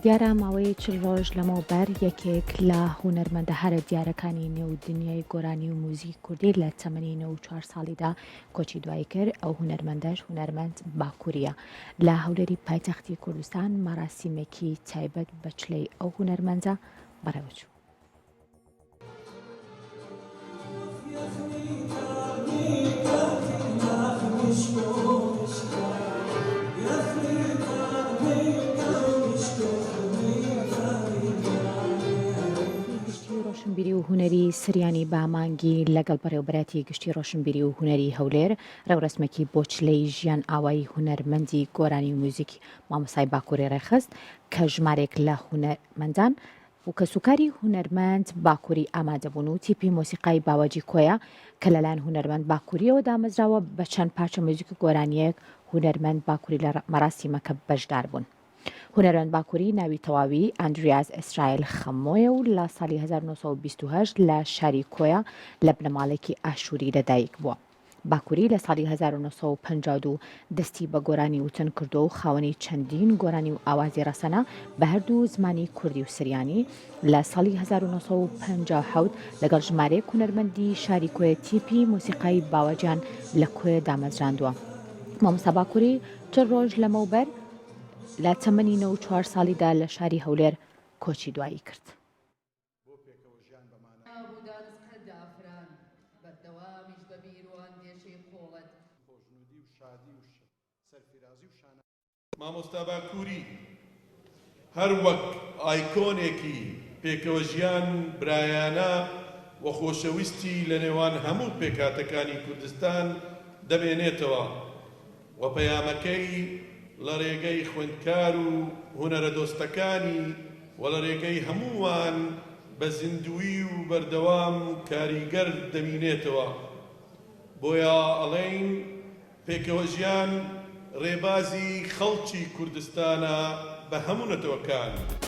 دیارە ماوەی 40 ڕۆژ لەمەوبەر یەکێک لە هونەرمەندە هەرە دیارەکانی نێودنیای گۆرانی و موزیک کوردی لە تەمەنی 94 ساڵیدا کۆچی دوایی کرد. ئەو هونەرمەندەش هونەرمەند باکووریە. لە هەولێری پایتەختی کوردستان مەراسیمێکی تایبەت بە چلەی ئەو هونەرمەندە بەڕێوەچوو. ڕۆشنبیری و هونەری سریانی بامانگی لەگەڵ بەڕێوەبەتی گشتی ڕۆشنبیری و هونەری هەولێر ڕێوڕسمێکی بۆ چلەی ژیان ئاوایی هونەرمەندی گۆرانی و موزیکی مامۆستای باکووری ڕێخست کە ژمارێک لە هونەرمەندان و کەسوکاری هونەرمەند باکووری ئامادەبوون و تیپی مۆسیقای باوەجی کۆیە کە لەلایەن هونەرمەند باکووریەوە دامەزراوە بە چەند پارچە موزیک گۆرانیەک هونەرمەند باکووری لە مەراسیمەکە بەشدار بوون. هونەرمەند باکووری ناوی تەواوی ئەندریاز ئیسرائیل خەمۆیە و لە ساڵی 1928 لە شاری کۆیە لە بنەماڵێکی ئاشووری لەدایک بووە. باکووری لە ساڵی 1952 دەستی بە گۆرانی وتن کردو و خاوەنی چەندین گۆرانی و ئاوازی ڕەسەنە بە هەردوو زمانی کوردی و سریانی. لە ساڵی 1957 لەگەڵ ژمارەیەک هونەرمەندی شاری کۆیە تیپی مۆسیقای باوەجیان لە کۆیە دامەزراندووە. مامۆستا باکووری 40 ڕۆژ لەمەوبەر لە تەمەنی 94 ساڵیدا لە شاری هەولێر کۆچی دوایی کرد. مامۆستا باکووری هەر وەک ئایکۆنێکی پێکەوە ژیان برایانە و خۆشەویستی لە نێوان هەموو پێکهاتەکانی کوردستان دەمێنێتەوە و پەیامەکەی لە ڕێگەی خوێندکار و هونەرە دۆستەکانی و لە ڕێگەی هەمووان بە زیندوی و بەردەوام کاریگەر دەمینێتەوە. بۆیە ئەڵێین پێکەوە ژیان ڕێبازی خەڵکی کوردستانە بە هەموو نەتەوەکان.